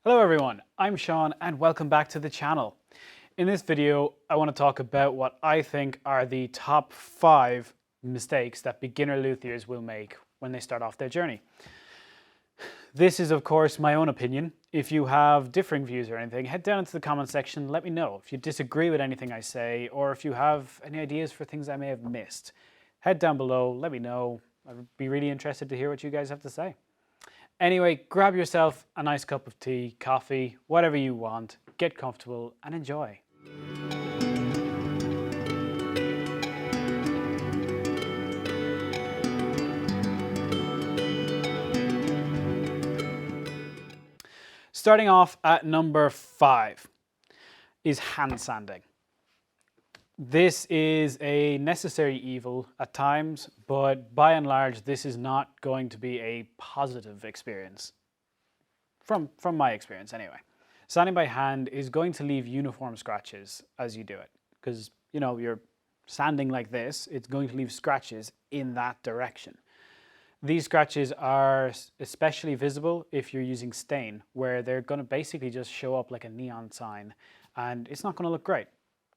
Hello everyone, I'm Sean and welcome back to the channel. In this video, I want to talk about what I think are the top 5 mistakes that beginner luthiers will make when they start off their journey. This is of course my own opinion. If you have differing views or anything, head down into the comment section, let me know. If you disagree with anything I say or if you have any ideas for things I may have missed, head down below, let me know. I'd be really interested to hear what you guys have to say. Anyway, grab yourself a nice cup of tea, coffee, whatever you want, get comfortable and enjoy. Starting off at number 5 is hand sanding. This is a necessary evil at times, but by and large, this is not going to be a positive experience. From my experience anyway. Sanding by hand is going to leave uniform scratches as you do it. Because, you know, you're sanding like this, it's going to leave scratches in that direction. These scratches are especially visible if you're using stain, where they're going to basically just show up like a neon sign, and it's not going to look great.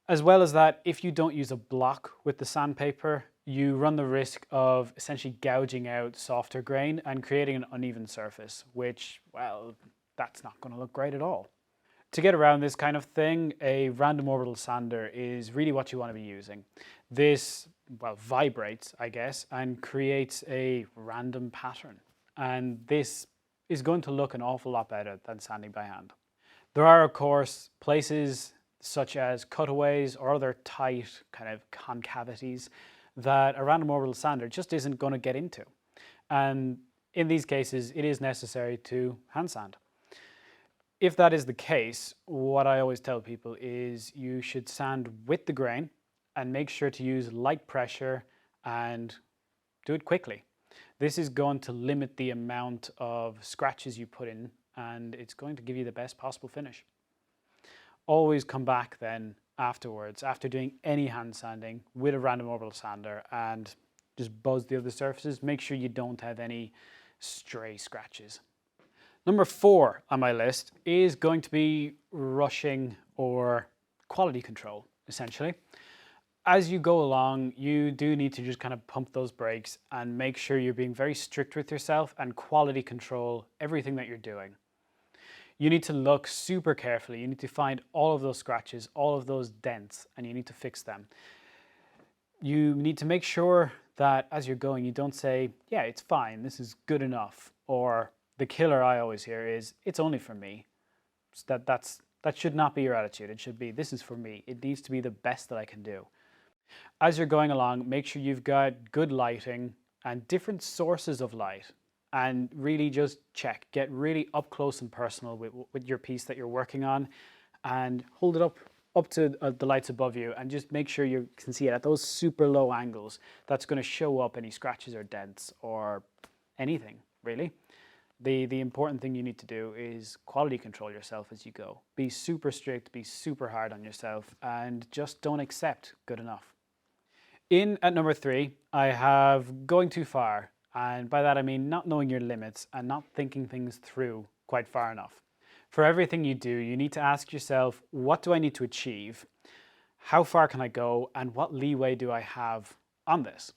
As well as that, if you don't use a block with the sandpaper, you run the risk of essentially gouging out softer grain and creating an uneven surface, which, well, that's not going to look great at all. To get around this kind of thing, a random orbital sander is really what you want to be using. This, well, vibrates, I guess, and creates a random pattern. And this is going to look an awful lot better than sanding by hand. There are, of course, places such as cutaways or other tight kind of concavities that a random orbital sander just isn't going to get into. And in these cases, it is necessary to hand sand. If that is the case, what I always tell people is you should sand with the grain and make sure to use light pressure and do it quickly. This is going to limit the amount of scratches you put in, and it's going to give you the best possible finish. Always come back then afterwards, after doing any hand sanding with a random orbital sander, and just buzz the other surfaces. Make sure you don't have any stray scratches. Number 4 on my list is going to be rushing or quality control, essentially. As you go along, you do need to just kind of pump those brakes and make sure you're being very strict with yourself and quality control everything that you're doing. You need to look super carefully. You need to find all of those scratches, all of those dents, and you need to fix them. You need to make sure that as you're going, you don't say, yeah, it's fine, this is good enough. Or the killer I always hear is, it's only for me. That should not be your attitude. It should be, this is for me. It needs to be the best that I can do. As you're going along, make sure you've got good lighting and different sources of light. And really just check, get really up close and personal with your piece that you're working on, and hold it up to the lights above you, and just make sure you can see it at those super low angles. That's going to show up any scratches or dents or anything, really. The important thing you need to do is quality control yourself as you go. Be super strict, be super hard on yourself, and just don't accept good enough. In at number 3, I have going too far. And by that I mean not knowing your limits and not thinking things through quite far enough. For everything you do, you need to ask yourself, what do I need to achieve? How far can I go? And what leeway do I have on this?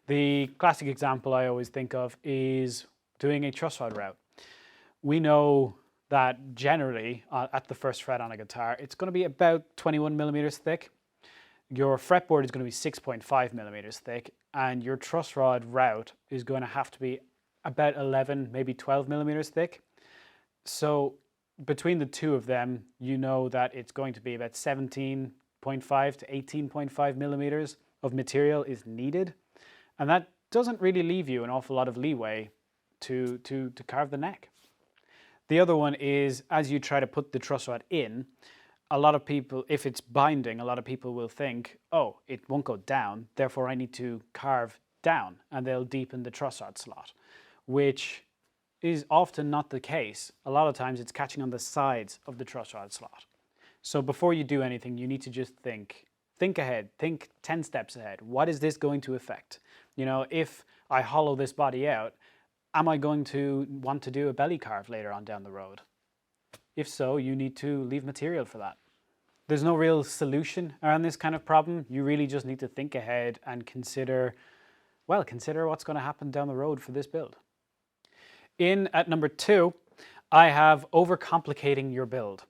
The classic example I always think of is doing a truss rod route. We know that generally at the first fret on a guitar, it's going to be about 21 millimeters thick. Your fretboard is going to be 6.5 millimeters thick, and your truss rod route is going to have to be about 11, maybe 12 millimeters thick. So between the two of them, you know that it's going to be about 17.5 to 18.5 millimeters of material is needed. And that doesn't really leave you an awful lot of leeway to carve the neck. The other one is, as you try to put the truss rod in, a lot of people, if it's binding, a lot of people will think, oh, it won't go down, therefore I need to carve down, and they'll deepen the truss rod slot, which is often not the case. A lot of times it's catching on the sides of the truss rod slot. So before you do anything, you need to just think ahead, think 10 steps ahead. What is this going to affect? You know, if I hollow this body out, am I going to want to do a belly carve later on down the road? If so, you need to leave material for that. There's no real solution around this kind of problem. You really just need to think ahead and consider what's going to happen down the road for this build. In at number 2, I have overcomplicating your build.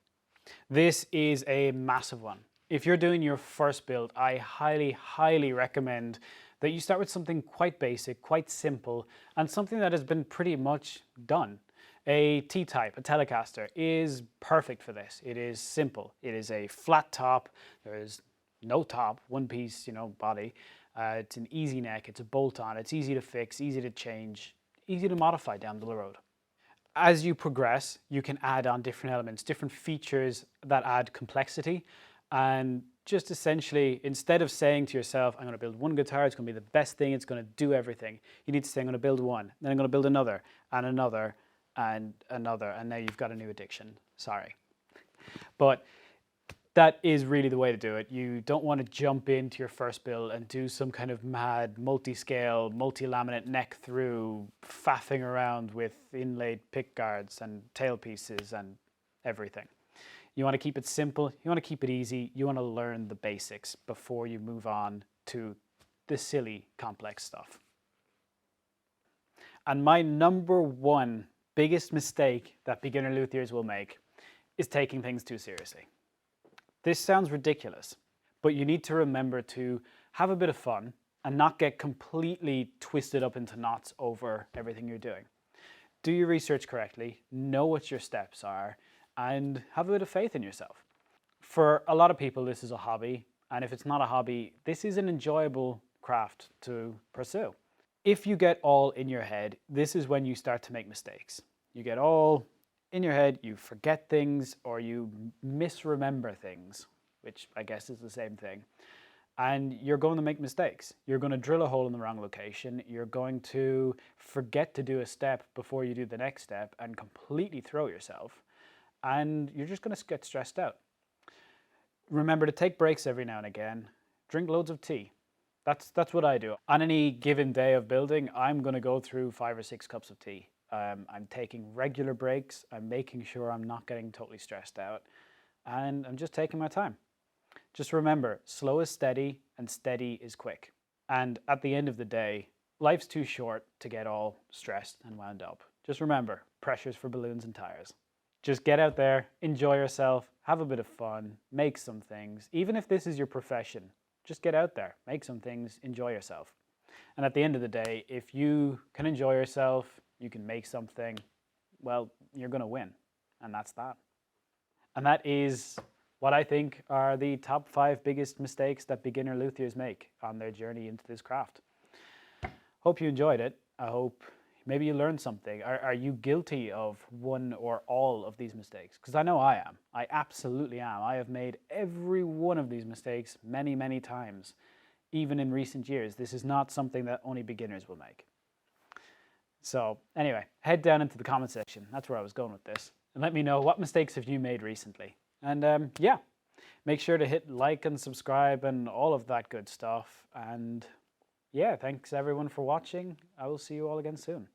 This is a massive one. If you're doing your first build, I highly recommend that you start with something quite basic, quite simple, and something that has been pretty much done. A T-type, a Telecaster, is perfect for this. It is simple. It is a flat top. There is no top, one piece, body. It's an easy neck. It's a bolt-on. It's easy to fix, easy to change, easy to modify down the road. As you progress, you can add on different elements, different features that add complexity. And just essentially, instead of saying to yourself, I'm going to build one guitar, it's going to be the best thing, it's going to do everything, you need to say, I'm going to build one, then I'm going to build another, and another, and another, and now you've got a new addiction. Sorry. But that is really the way to do it. You don't want to jump into your first build and do some kind of mad multi-scale, multi-laminate neck through, faffing around with inlaid pick guards and tailpieces and everything. You want to keep it simple, you want to keep it easy, you want to learn the basics before you move on to the silly, complex stuff. And my number 1 biggest mistake that beginner luthiers will make is taking things too seriously. This sounds ridiculous, but you need to remember to have a bit of fun and not get completely twisted up into knots over everything you're doing. Do your research correctly, know what your steps are, and have a bit of faith in yourself. For a lot of people, this is a hobby, and if it's not a hobby, this is an enjoyable craft to pursue. If you get all in your head, this is when you start to make mistakes. You get all in your head, you forget things, or you misremember things, which I guess is the same thing. And you're going to make mistakes. You're going to drill a hole in the wrong location. You're going to forget to do a step before you do the next step and completely throw yourself. And you're just going to get stressed out. Remember to take breaks every now and again. Drink loads of tea. That's what I do. On any given day of building, I'm going to go through 5 or 6 cups of tea. I'm taking regular breaks. I'm making sure I'm not getting totally stressed out. And I'm just taking my time. Just remember, slow is steady and steady is quick. And at the end of the day, life's too short to get all stressed and wound up. Just remember, pressure's for balloons and tires. Just get out there, enjoy yourself, have a bit of fun, make some things. Even if this is your profession, just get out there, make some things, enjoy yourself. And at the end of the day, if you can enjoy yourself, you can make something, well, you're going to win. And that's that. And that is what I think are the top 5 biggest mistakes that beginner luthiers make on their journey into this craft. Hope you enjoyed it. I hope maybe you learned something. Are you guilty of one or all of these mistakes? Because I know I am. I absolutely am. I have made every one of these mistakes many, many times, even in recent years. This is not something that only beginners will make. So anyway, head down into the comment section. That's where I was going with this. And let me know, what mistakes have you made recently? And yeah, make sure to hit like and subscribe and all of that good stuff. And yeah, thanks everyone for watching. I will see you all again soon.